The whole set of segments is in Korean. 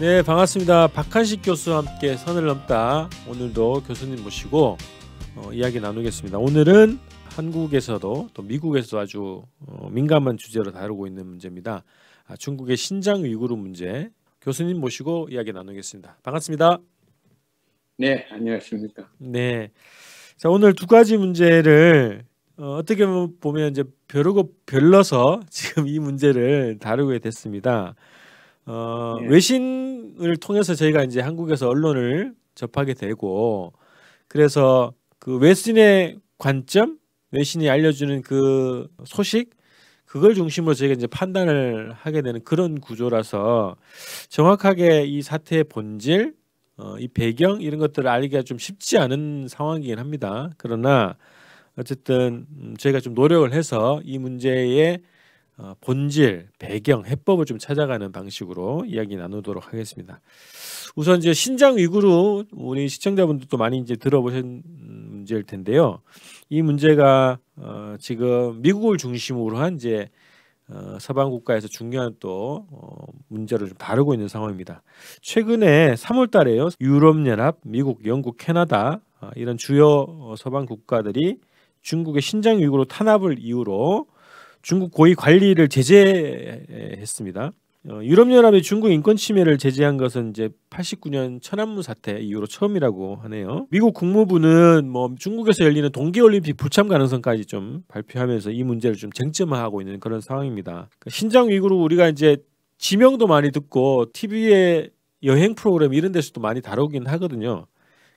네, 반갑습니다. 박한식 교수와 함께 선을 넘다. 오늘도 교수님 모시고 이야기 나누겠습니다. 오늘은 한국에서도 또 미국에서도 아주 민감한 주제로 다루고 있는 문제입니다. 중국의 신장 위구르 문제. 교수님 모시고 이야기 나누겠습니다. 반갑습니다. 네, 안녕하십니까. 네, 자, 오늘 두 가지 문제를 어떻게 보면 이제 벼르고 별러서 지금 이 문제를 다루게 됐습니다. 네. 외신을 통해서 저희가 이제 한국에서 언론을 접하게 되고, 그래서 그 외신의 관점, 외신이 알려주는 그 소식, 그걸 중심으로 저희가 이제 판단을 하게 되는 그런 구조라서 정확하게 이 사태의 본질, 이 배경 이런 것들을 알기가 좀 쉽지 않은 상황이긴 합니다. 그러나 어쨌든 저희가 좀 노력을 해서 이 문제의 본질, 배경, 해법을 좀 찾아가는 방식으로 이야기 나누도록 하겠습니다. 우선 이제 신장 위구르 우리 시청자분들도 많이 이제 들어보신 문제일 텐데요. 이 문제가 지금 미국을 중심으로 한 이제 서방 국가에서 중요한 또 문제를 좀 다루고 있는 상황입니다. 최근에 3월달에요. 유럽연합, 미국, 영국, 캐나다 이런 주요 서방 국가들이 중국의 신장 위구르 탄압을 이유로 중국 고위 관리를 제재했습니다. 유럽연합이 중국 인권 침해를 제재한 것은 이제 89년 천안문 사태 이후로 처음이라고 하네요. 미국 국무부는 뭐 중국에서 열리는 동계올림픽 불참 가능성까지 좀 발표하면서 이 문제를 좀 쟁점화하고 있는 그런 상황입니다. 신장 위구르 우리가 이제 지명도 많이 듣고 TV에 여행 프로그램 이런 데서도 많이 다루긴 하거든요.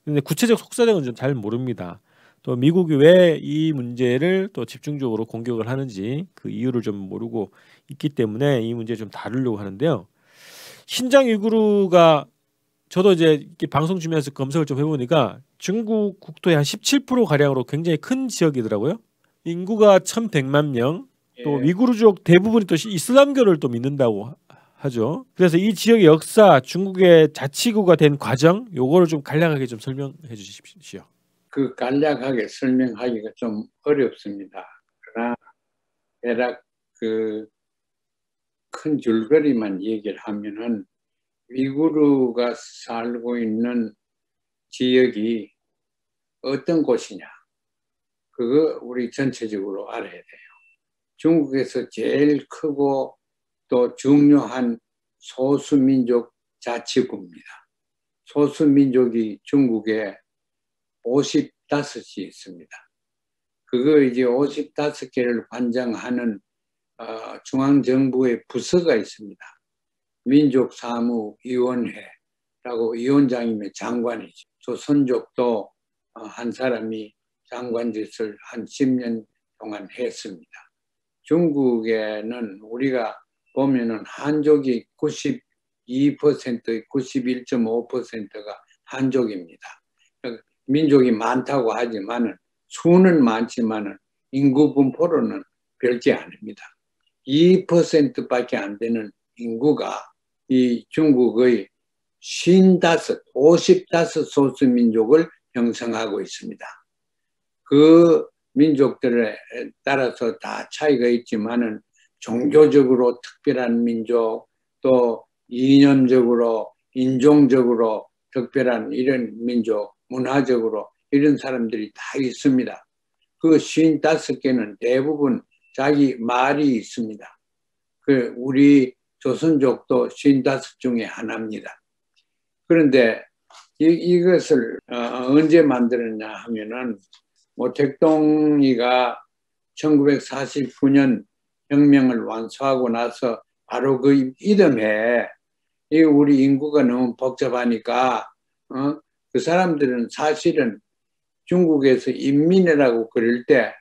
근데 구체적 속사정은 좀 잘 모릅니다. 또 미국이 왜 이 문제를 또 집중적으로 공격을 하는지 그 이유를 좀 모르고 있기 때문에 이 문제 좀 다루려고 하는데요. 신장 위구르가 저도 이제 이렇게 방송 주면서 검색을 좀 해보니까 중국 국토의 한 17% 가량으로 굉장히 큰 지역이더라고요. 인구가 1,100만 명. 또 위구르족 대부분이 또 이슬람교를 또 믿는다고 하죠. 그래서 이 지역의 역사, 중국의 자치구가 된 과정, 요거를 좀 간략하게 좀 설명해 주십시오. 그 간략하게 설명하기가 좀 어렵습니다. 그러나 대략 그 큰 줄거리만 얘기를 하면은 위구르가 살고 있는 지역이 어떤 곳이냐, 그거 우리 전체적으로 알아야 돼요. 중국에서 제일 크고 또 중요한 소수민족 자치구입니다. 소수민족이 중국에 55이 있습니다. 그거 이제 55개를 관장하는 중앙정부의 부서가 있습니다. 민족사무위원회라고 위원장이면 장관이죠. 조선족도 한 사람이 장관 짓을 한 10년 동안 했습니다. 중국에는 우리가 보면은 한족이 92%, 91.5%가 한족입니다. 민족이 많다고 하지만은 수는 많지만은 인구 분포로는 별게 아닙니다. 2%밖에 안 되는 인구가 이 중국의 55 소수민족을 형성하고 있습니다. 그 민족들에 따라서 다 차이가 있지만은 종교적으로 특별한 민족, 또 이념적으로, 인종적으로 특별한 이런 민족, 문화적으로 이런 사람들이 다 있습니다. 그 55개는 대부분 자기 말이 있습니다. 그 우리 조선족도 55 중에 하나입니다. 그런데 이것을 언제 만들었냐 하면은 모택동이가 1949년 혁명을 완수하고 나서 바로 그 이듬해 우리 인구가 너무 복잡하니까 그 사람들은 사실은 중국에서 인민이라고 그럴 때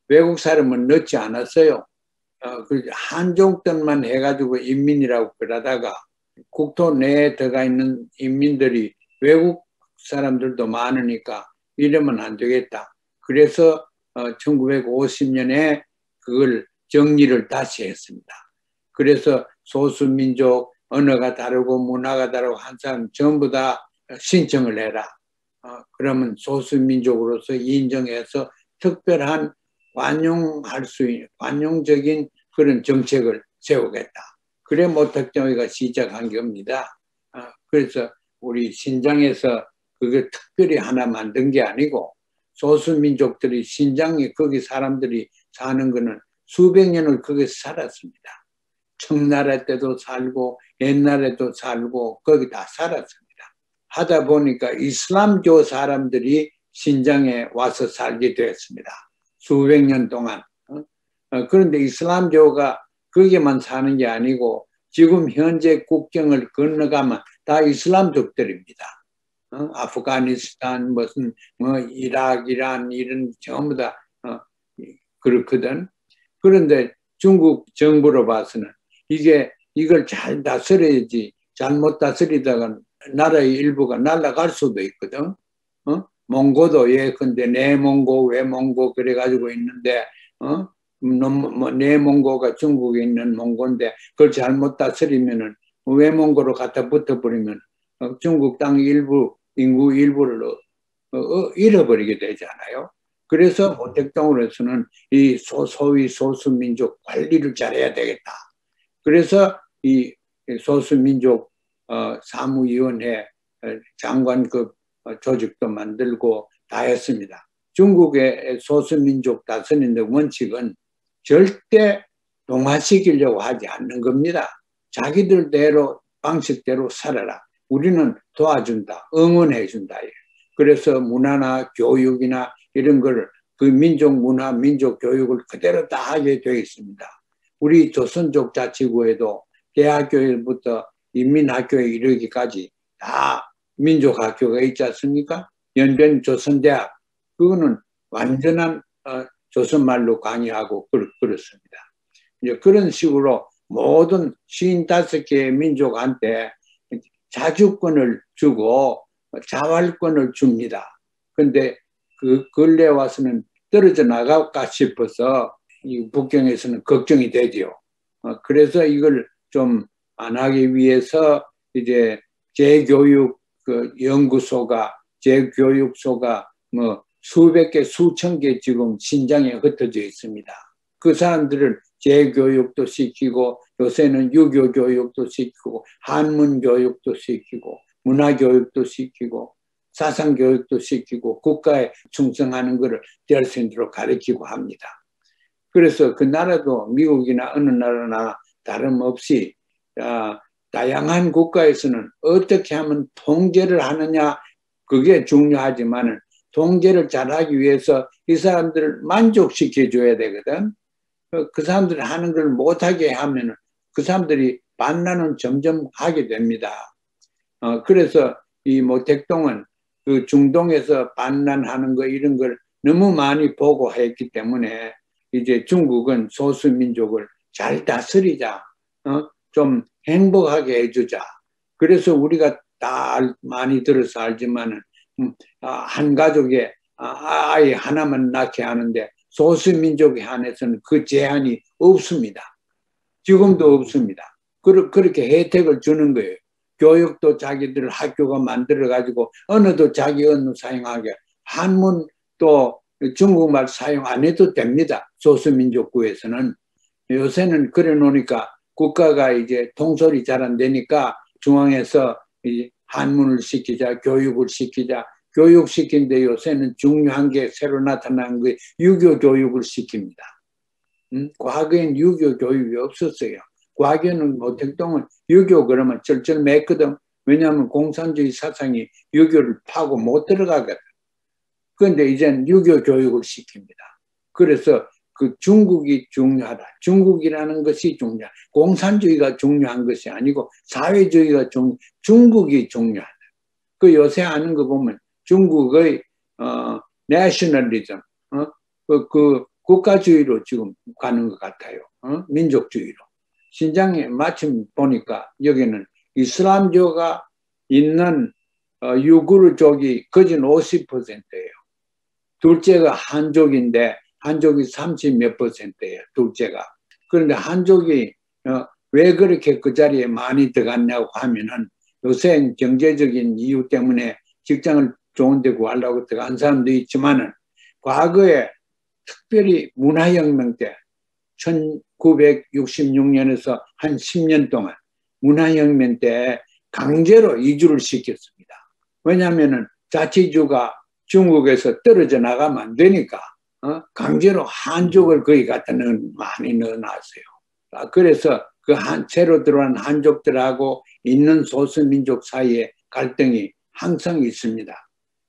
외국 사람은 넣지 않았어요. 한족들만 해가지고 인민이라고 그러다가 국토 내에 들어가 있는 인민들이 외국 사람들도 많으니까 이러면 안 되겠다. 그래서 1950년에 그걸 정리를 다시 했습니다. 그래서 소수민족, 언어가 다르고 문화가 다르고 한 사람 전부 다 신청을 해라. 그러면 소수민족으로서 인정해서 특별한 관용할 수 있는 관용적인 그런 정책을 세우겠다. 그래 모택동이가 시작한 겁니다. 그래서 우리 신장에서 그게 특별히 하나 만든 게 아니고 소수민족들이 신장에 거기 사람들이 사는 거는 수백 년을 거기서 살았습니다. 청나라 때도 살고 옛날에도 살고 거기 다 살았습니다. 하다 보니까 이슬람교 사람들이 신장에 와서 살게 되었습니다. 수백 년 동안. 그런데 이슬람교가 거기만 사는 게 아니고 지금 현재 국경을 건너가면 다 이슬람족들입니다. 아프가니스탄 무슨 뭐 이라크, 이란 이런 전부 다 그렇거든. 그런데 중국 정부로 봐서는 이걸 잘 다스려야지 잘못 다스리다가 나라의 일부가 날아갈 수도 있거든. 몽고도 예컨대 내몽고 외몽고 그래가지고 있는데 내몽고가 중국에 있는 몽고인데 그걸 잘못 다스리면은 외몽고로 갖다 붙어버리면 중국 땅 일부 인구 일부를 잃어버리게 되잖아요. 그래서 모택동으로서는 이 소위 소수민족 관리를 잘해야 되겠다. 그래서 이 소수민족 사무위원회 장관급 조직도 만들고 다 했습니다. 중국의 소수민족 다스리는 원칙은 절대 동화시키려고 하지 않는 겁니다. 자기들대로 방식대로 살아라. 우리는 도와준다. 응원해준다. 그래서 문화나 교육이나 이런 걸 그 민족 문화, 민족 교육을 그대로 다 하게 되어 있습니다. 우리 조선족 자치구에도 대학교부터 인민학교에 이르기까지 다 민족학교가 있지 않습니까? 연변 조선대학 그거는 완전한 조선말로 강의하고 그렇습니다. 이제 그런 식으로 모든 55개의 민족한테 자주권을 주고 자활권을 줍니다. 근데 그 근래 와서는 떨어져 나갈까 싶어서 이 북경에서는 걱정이 되죠. 그래서 이걸 좀 안 하기 위해서 이제 재교육 그 연구소가 재교육소가 뭐 수백 개, 수천 개 지금 신장에 흩어져 있습니다. 그 사람들을 재교육도 시키고 요새는 유교 교육도 시키고 한문 교육도 시키고 문화 교육도 시키고 사상 교육도 시키고 국가에 충성하는 것을 될수있도록 가르치고 합니다. 그래서 그 나라도 미국이나 어느 나라나 다름없이 다양한 국가에서는 어떻게 하면 통제를 하느냐 그게 중요하지만 통제를 잘하기 위해서 이 사람들을 만족시켜줘야 되거든. 그 사람들이 하는 걸 못하게 하면 그 사람들이 반란은 점점 하게 됩니다. 그래서 이 모택동은 그 중동에서 반란하는 거 이런 걸 너무 많이 보고 했기 때문에 이제 중국은 소수민족을 잘 다스리자. 좀 행복하게 해주자. 그래서 우리가 다 많이 들어서 알지만은 한 가족에 아이 하나만 낳게 하는데 소수민족에 한해서는 그 제한이 없습니다. 지금도 없습니다. 그렇게 혜택을 주는 거예요. 교육도 자기들 학교가 만들어가지고 언어도 자기 언어 사용하게 한문 또 중국말 사용 안 해도 됩니다. 소수민족구에서는. 요새는 그래 놓으니까 국가가 이제 통솔이 잘 안 되니까 중앙에서 한문을 시키자, 교육을 시키자. 교육시키는데 요새는 중요한 게 새로 나타난 게 유교 교육을 시킵니다. 과거엔 유교 교육이 없었어요. 과거에는 모택동은 유교 그러면 절절맸거든. 왜냐하면 공산주의 사상이 유교를 파고 못 들어가거든. 그런데 이제는 유교 교육을 시킵니다. 그래서 그 중국이 중요하다. 중국이라는 것이 중요하다. 공산주의가 중요한 것이 아니고 사회주의가 중국이 중요하다. 그 요새 하는 거 보면 중국의 내셔널리즘, 그 국가주의로 지금 가는 것 같아요. 민족주의로. 신장에 마침 보니까 여기는 이슬람교가 있는 유구르족이 거진 50%예요. 둘째가 한족인데 한족이 30몇 %예요. 둘째가. 그런데 한족이 왜 그렇게 그 자리에 많이 들어갔냐고 하면은 요새 경제적인 이유 때문에 직장을 좋은 데 구하려고 들어간 사람도 있지만은 과거에 특별히 문화혁명 때 1966년에서 한 10년 동안 문화혁명 때 강제로 이주를 시켰습니다. 왜냐하면 자치주가 중국에서 떨어져 나가면 안 되니까 강제로 한족을 거기 갖다 많이 넣어놨어요. 그래서 그 새로 들어온 한족들하고 있는 소수민족 사이에 갈등이 항상 있습니다.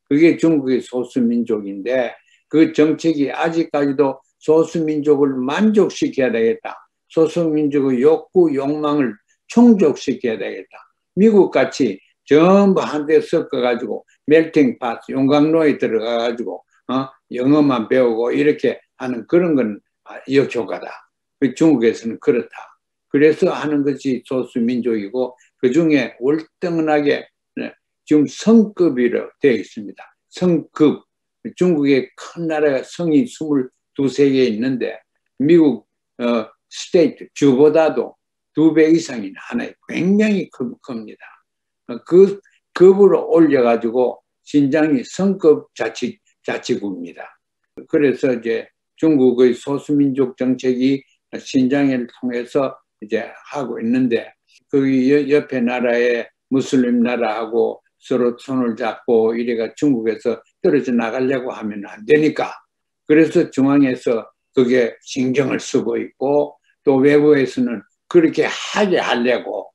그게 중국의 소수민족인데 그 정책이 아직까지도 소수민족을 만족시켜야 되겠다. 소수민족의 욕구, 욕망을 충족시켜야 되겠다. 미국같이 전부 한데 섞어가지고 멜팅 팟, 용광로에 들어가가지고 영어만 배우고 이렇게 하는 그런 건 역효과다. 중국에서는 그렇다. 그래서 하는 것이 소수민족이고 그중에 월등하게 지금 성급으로 되어 있습니다. 성급. 중국의 큰 나라가 성이 22개 있는데 미국 스테이트 주보다도 2배 이상이 하나에 굉장히 큽니다. 그 급으로 올려가지고 신장이 성급 자치구입니다. 그래서 이제 중국의 소수민족 정책이 신장을 통해서 이제 하고 있는데 그 옆에 나라의 무슬림 나라하고 서로 손을 잡고 이래가 중국에서 떨어져 나가려고 하면 안 되니까 그래서 중앙에서 그게 신경을 쓰고 있고 또 외부에서는 그렇게 하게 하려고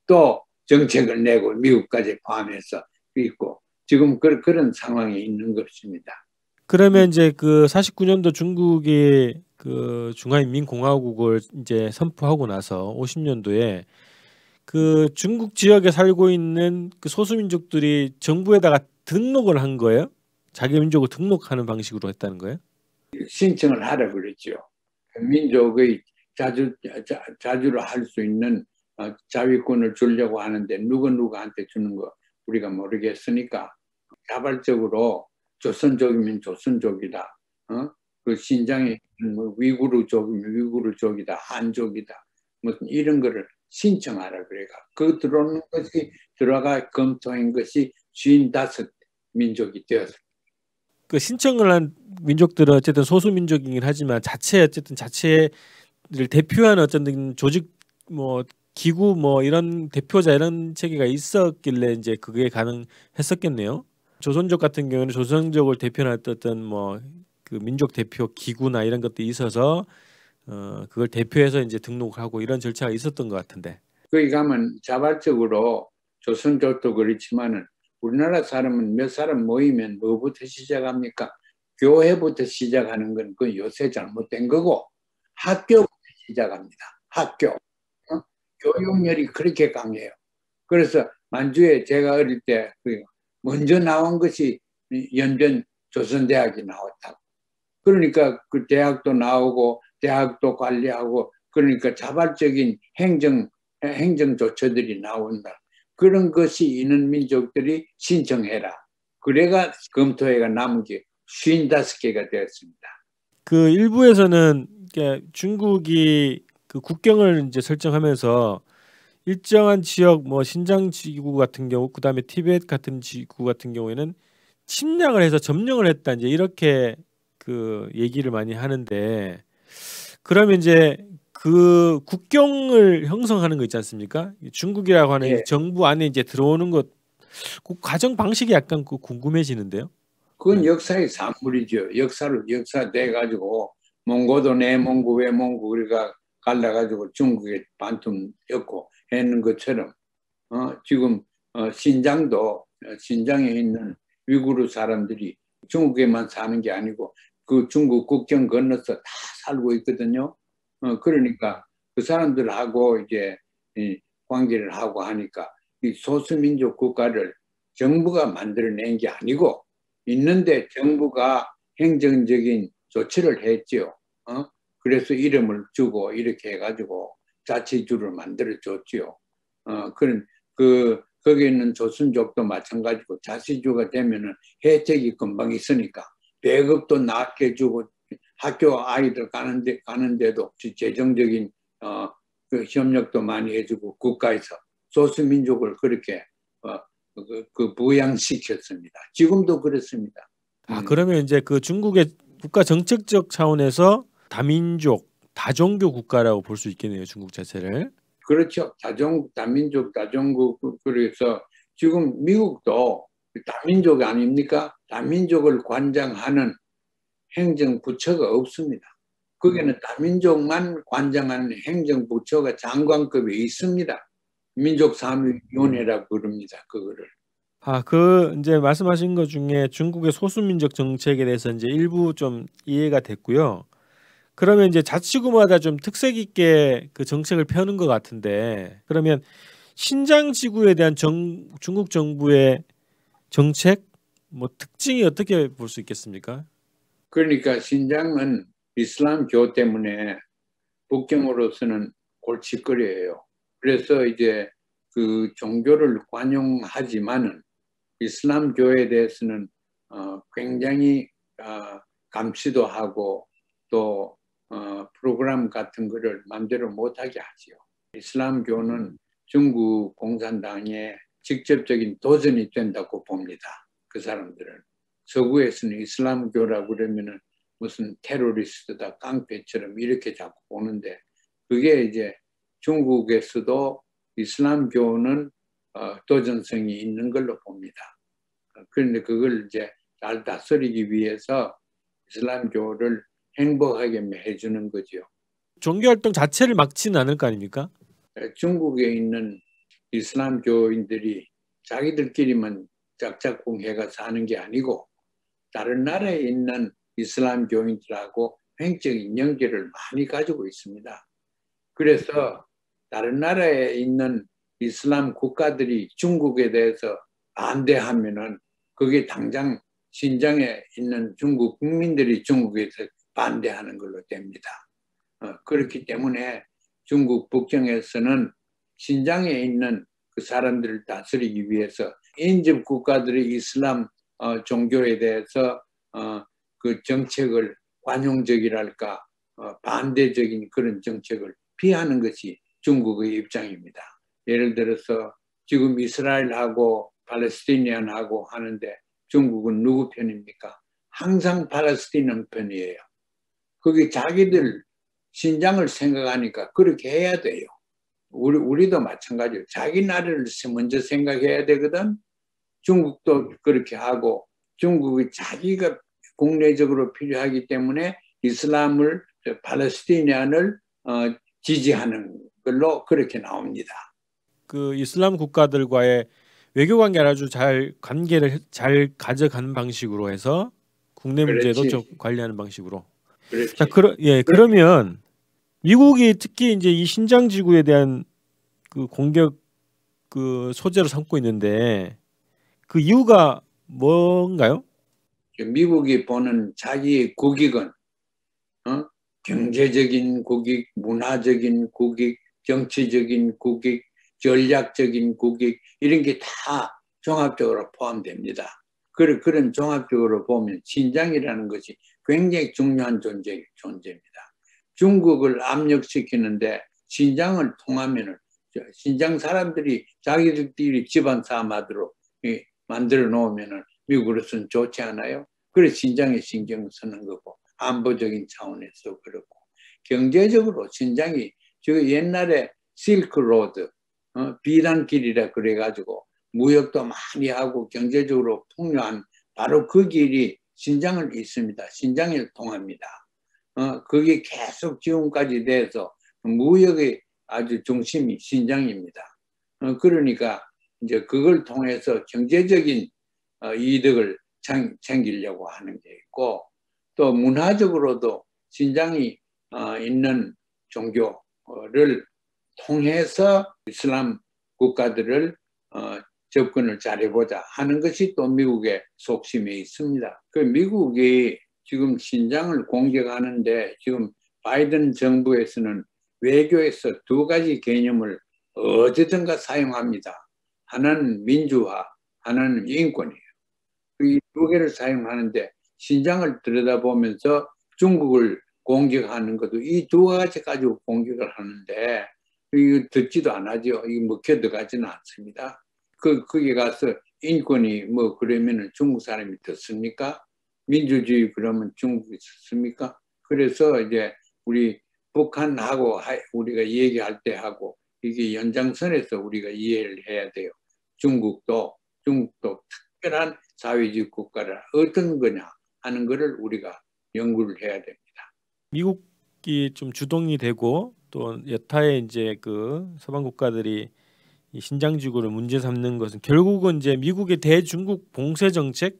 또 정책을 내고 미국까지 포함해서 있고 지금 그런 상황이 있는 것입니다. 그러면 이제 그 49년도 중국이 그 중화인민공화국을 이제 선포하고 나서 50년도에 그 중국 지역에 살고 있는 그 소수민족들이 정부에다가 등록을 한 거예요? 자기 민족을 등록하는 방식으로 했다는 거예요? 신청을 하라 그랬죠. 민족의 자주로 할 수 있는 자위권을 주려고 하는데 누구한테 주는 거 우리가 모르겠으니까 자발적으로 조선족이면 조선족이다. 그 신장에 뭐 위구르족이면 위구르족이다. 한족이다. 무슨 이런 거를 신청하라 그래가 그 들어오는 것이 들어가 검토한 것이 55민족이 되었습니다. 그 신청을 한 민족들은 어쨌든 소수 민족이긴 하지만 자체를 대표하는 어떤 조직 뭐 기구 뭐 이런 대표자 이런 체계가 있었길래 이제 그게 가능했었겠네요. 조선족 같은 경우는 조선족을 대표하는 어떤 뭐 그 민족 대표 기구나 이런 것들이 있어서 그걸 대표해서 이제 등록하고 이런 절차가 있었던 것 같은데. 거기 가면 자발적으로 조선족도 그렇지만은 우리나라 사람은 몇 사람 모이면 뭐부터 시작합니까? 교회부터 시작하는 건 그 요새 잘못된 거고 학교부터 시작합니다. 학교. 교육열이 그렇게 강해요. 그래서 만주에 제가 어릴 때 먼저 나온 것이 연변 조선대학이 나왔다고. 그러니까 그 대학도 나오고 대학도 관리하고 그러니까 자발적인 행정 조처들이 나온다. 그런 것이 있는 민족들이 신청해라. 그래가 검토회가 남은 게 55개가 되었습니다. 그 일부에서는 중국이 그 국경을 이제 설정하면서 일정한 지역 뭐 신장 지구 같은 경우 그다음에 티베트 같은 지구 같은 경우에는 침략을 해서 점령을 했다 이제 이렇게 그 얘기를 많이 하는데 그러면 이제 그 국경을 형성하는 거 있지 않습니까? 중국이라고 하는 예. 정부 안에 이제 들어오는 것 그 과정 방식이 약간 궁금해지는데요. 그건 역사의 산물이죠. 역사 돼 가지고 몽고도 내몽고 외몽고 우리가 갈라가지고 중국에 반tum였고 했는 것처럼 지금 신장에 있는 위구르 사람들이 중국에만 사는 게 아니고 그 중국 국경 건너서 다 살고 있거든요. 그러니까 그 사람들하고 이제 관계를 하고 하니까 이 소수민족 국가를 정부가 만들어낸 게 아니고 있는데 정부가 행정적인 조치를 했죠. 그래서 이름을 주고 이렇게 해가지고 자치주를 만들어줬죠. 거기 있는 조선족도 마찬가지고 자치주가 되면은 혜택이 금방 있으니까 배급도 낮게 주고 학교 아이들 가는데도 재정적인 그 협력도 많이 해주고 국가에서 소수민족을 그렇게 부양시켰습니다. 지금도 그렇습니다. 그러면 이제 그 중국의 국가 정책적 차원에서 다민족, 다종교 국가라고 볼 수 있겠네요. 중국 자체를. 그렇죠. 다민족, 다종국. 그래서 지금 미국도 다민족 아닙니까? 다민족을 관장하는 행정부처가 없습니다. 거기는 다민족만 관장하는 행정부처가 장관급에 있습니다. 민족사무위원회라고 부릅니다. 그거를. 이제 말씀하신 것 중에 중국의 소수민족 정책에 대해서 이제 일부 좀 이해가 됐고요. 그러면 이제 자치구마다 좀 특색 있게 그 정책을 펴는 것 같은데, 그러면 신장 지구에 대한 중국 정부의 정책 뭐 특징이 어떻게 볼 수 있겠습니까? 그러니까 신장은 이슬람교 때문에 북경으로서는 골칫거리예요. 그래서 이제 그 종교를 관용하지만은 이슬람교에 대해서는 굉장히 감시도 하고 또 프로그램 같은 거를 마음대로 못하게 하지요. 이슬람교는 중국 공산당에 직접적인 도전이 된다고 봅니다. 그 사람들은. 서구에서는 이슬람교라고 그러면은 무슨 테러리스트다, 깡패처럼 이렇게 자꾸 보는데, 그게 이제 중국에서도 이슬람교는 도전성이 있는 걸로 봅니다. 그런데 그걸 이제 잘 다스리기 위해서 이슬람교를 행복하게 해주는 거죠. 종교활동 자체를 막지는 않을 거 아닙니까? 중국에 있는 이슬람교인들이 자기들끼리만 짝짝꿍해가 사는 게 아니고 다른 나라에 있는 이슬람교인들하고 횡적인 연결을 많이 가지고 있습니다. 그래서 다른 나라에 있는 이슬람 국가들이 중국에 대해서 반대하면은 그게 당장 신장에 있는 중국 국민들이 중국에서 반대하는 걸로 됩니다. 그렇기 때문에 중국 북경에서는 신장에 있는 그 사람들을 다스리기 위해서 인접 국가들의 이슬람 종교에 대해서 그 정책을 관용적이랄까 반대적인 그런 정책을 피하는 것이 중국의 입장입니다. 예를 들어서 지금 이스라엘하고 팔레스티니안하고 하는데 중국은 누구 편입니까? 항상 팔레스티니 편이에요. 그게 자기들 신장을 생각하니까 그렇게 해야 돼요. 우리도 마찬가지예요. 자기 나라를 먼저 생각해야 되거든. 중국도 그렇게 하고 중국이 자기가 국내적으로 필요하기 때문에 이슬람을 팔레스티니안을 지지하는 걸로 그렇게 나옵니다. 그 이슬람 국가들과의 외교 관계를 아주 관계를 잘 가져가는 방식으로 해서 국내 문제도 좀 관리하는 방식으로. 그렇지. 자, 그러면 미국이 특히 이제 이 신장 지구에 대한 그 공격 그 소재로 삼고 있는데 그 이유가 뭔가요? 미국이 보는 자기의 국익은 경제적인 국익, 문화적인 국익, 정치적인 국익, 전략적인 국익 이런 게 다 종합적으로 포함됩니다. 그런 종합적으로 보면 신장이라는 것이 굉장히 중요한 존재입니다. 중국을 압력시키는데 신장을 통하면은 신장 사람들이 자기들끼리 집안 사마드로 만들어 놓으면은 미국으로서는 좋지 않아요? 그래서 신장에 신경을 쓰는 거고 안보적인 차원에서 그렇고 경제적으로 신장이 저 옛날에 실크로드 비단길이라 그래가지고 무역도 많이 하고 경제적으로 풍요한 바로 그 길이 신장을 있습니다. 신장을 통합니다. 그게 계속 지금까지 돼서 무역의 아주 중심이 신장입니다. 그러니까 이제 그걸 통해서 경제적인 이득을 챙기려고 하는 게 있고 또 문화적으로도 신장이 있는 종교를 통해서 이슬람 국가들을 접근을 잘해보자 하는 것이 또 미국의 속심에 있습니다. 그 미국이 지금 신장을 공격하는데 지금 바이든 정부에서는 외교에서 두 가지 개념을 어디든가 사용합니다. 하나는 민주화, 하나는 인권이에요. 이 두 개를 사용하는데 신장을 들여다보면서 중국을 공격하는 것도 이 두 가지 가지고 공격을 하는데 이거 듣지도 안 하죠. 이거 먹혀 들어가지는 않습니다. 거기 가서 인권이 뭐 그러면은 중국 사람이 듣습니까? 민주주의 그러면 중국이 듣습니까? 그래서 이제 우리 북한하고 우리가 얘기할 때 하고 이게 연장선에서 우리가 이해를 해야 돼요. 중국도 특별한 사회주의 국가라 어떤 거냐 하는 것을 우리가 연구를 해야 됩니다. 미국이 좀 주동이 되고 또 여타의 이제 그 서방 국가들이 이 신장지구를 문제 삼는 것은 결국은 이제 미국의 대중국 봉쇄 정책,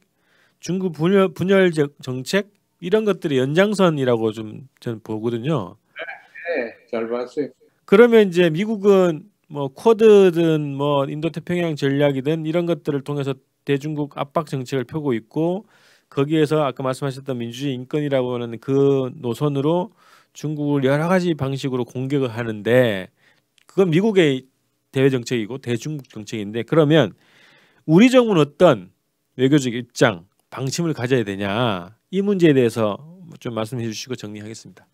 중국 분열 정책 이런 것들이 연장선이라고 좀 저는 보거든요. 네, 잘 봤어요. 그러면 이제 미국은 뭐 쿼드든 뭐 인도태평양 전략이든 이런 것들을 통해서 대중국 압박 정책을 펴고 있고 거기에서 아까 말씀하셨던 민주주의 인권이라고 하는 그 노선으로 중국을 여러 가지 방식으로 공격을 하는데 그건 미국의 대외 정책이고 대중국 정책인데 그러면 우리 정부는 어떤 외교적 입장, 방침을 가져야 되냐 이 문제에 대해서 좀 말씀해 주시고 정리하겠습니다.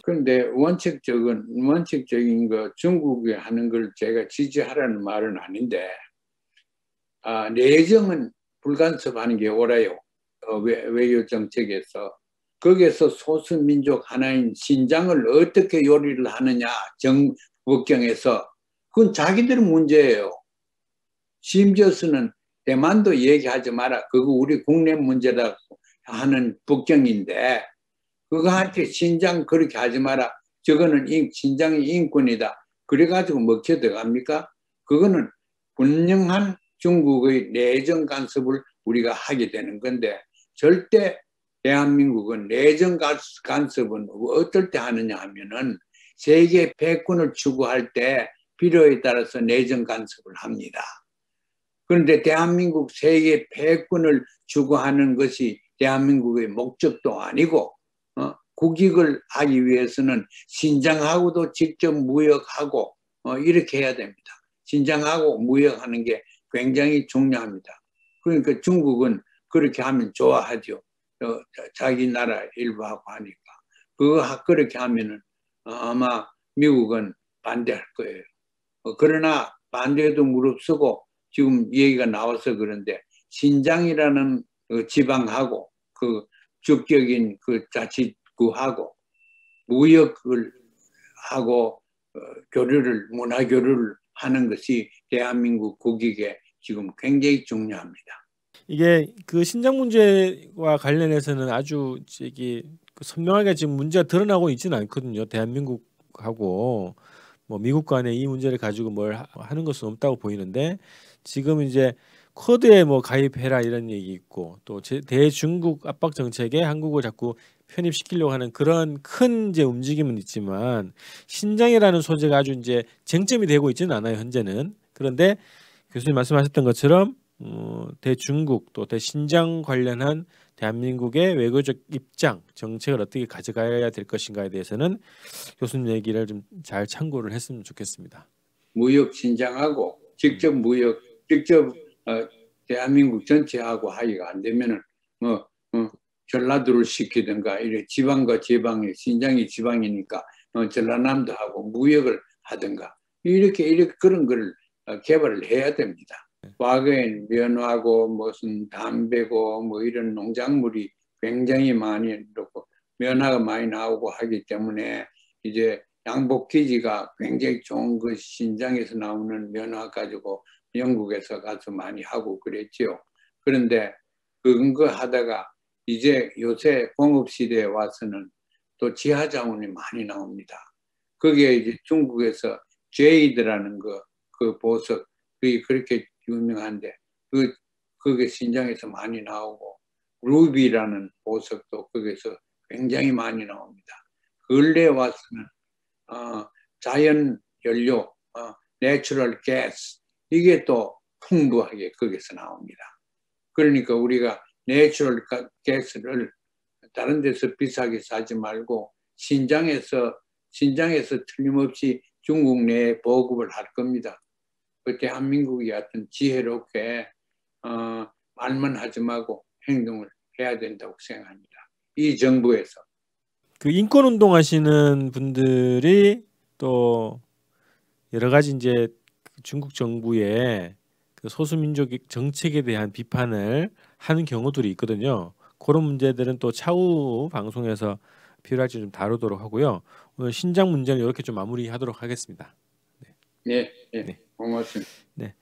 그런데 원칙적인 거 중국이 하는 걸 제가 지지하라는 말은 아닌데 내정은 불간섭하는 게 옳아요. 외교 정책에서 거기에서 소수민족 하나인 신장을 어떻게 요리를 하느냐 북경에서 그건 자기들 문제예요. 심지어서는 대만도 얘기하지 마라. 그거 우리 국내 문제라고 하는 북경인데 그거한테 신장 그렇게 하지 마라. 저거는 신장이 인권이다. 그래가지고 먹혀 들어갑니까? 그거는 분명한 중국의 내정 간섭을 우리가 하게 되는 건데 절대 대한민국은 내정 간섭은 어떨 때 하느냐 하면은 세계 패권을 추구할 때 필요에 따라서 내정 간섭을 합니다. 그런데 대한민국 세계 패권을 추구하는 것이 대한민국의 목적도 아니고 국익을 하기 위해서는 신장하고도 직접 무역하고 이렇게 해야 됩니다. 신장하고 무역하는 게 굉장히 중요합니다. 그러니까 중국은 그렇게 하면 좋아하죠. 자기 나라 일부하고 하니까. 그렇게 하면은 아마 미국은 반대할 거예요. 그러나 반대에도 무릅쓰고 지금 얘기가 나와서 그런데 신장이라는 지방하고 그 주격인 그 자치구하고 무역을 하고 문화 교류를 하는 것이 대한민국 국익에 지금 굉장히 중요합니다. 이게 그 신장 문제와 관련해서는 아주 선명하게 지금 문제가 드러나고 있지는 않거든요. 대한민국하고 뭐 미국 간에 이 문제를 가지고 뭘 하는 것은 없다고 보이는데 지금 이제 쿼드에 뭐 가입해라 이런 얘기 있고 또 대중국 압박 정책에 한국을 자꾸 편입시키려고 하는 그런 큰 이제 움직임은 있지만 신장이라는 소재가 아주 이제 쟁점이 되고 있지는 않아요 현재는. 그런데 교수님 말씀하셨던 것처럼 대중국 또 대신장 관련한 대한민국의 외교적 입장 정책을 어떻게 가져가야 될 것인가에 대해서는 교수님 얘기를 좀 잘 참고를 했으면 좋겠습니다. 무역 신장하고 직접 대한민국 전체하고 하기가 안 되면은 전라도를 시키든가 이래 지방과 지방이 신장이 지방이니까 전라남도 하고 무역을 하든가 이렇게 그런 걸 개발을 해야 됩니다. 과거엔 면하고 무슨 담배고 뭐 이런 농작물이 굉장히 많이 넣고 면화가 많이 나오고 하기 때문에 이제 양복기지가 굉장히 좋은 그 신장에서 나오는 면화 가지고 영국에서 가서 많이 하고 그랬지요. 그런데 그런 거 하다가 이제 요새 공업시대에 와서는 또 지하자원이 많이 나옵니다. 그게 이제 중국에서 제이드라는 그 보석, 그게 그렇게 유명한데, 그게 신장에서 많이 나오고, 루비라는 보석도 거기서 굉장히 많이 나옵니다. 근래에 와서는, 자연 연료, 내추럴 가스, 이게 또 풍부하게 거기서 나옵니다. 그러니까 우리가 내추럴 가스를 다른 데서 비싸게 사지 말고 신장에서 틀림없이 중국 내에 보급을 할 겁니다. 그 대한민국이 하여튼 지혜롭게 말만 하지 말고 행동을 해야 된다고 생각합니다. 이 정부에서. 그 인권운동 하시는 분들이 또 여러 가지 이제 중국 정부의 그 소수민족 정책에 대한 비판을 하는 경우들이 있거든요. 그런 문제들은 또 차후 방송에서 필요할지 좀 다루도록 하고요. 오늘 신장 문제는 이렇게 좀 마무리하도록 하겠습니다. 네. 네, 네, 네. 고맙습니다. 네.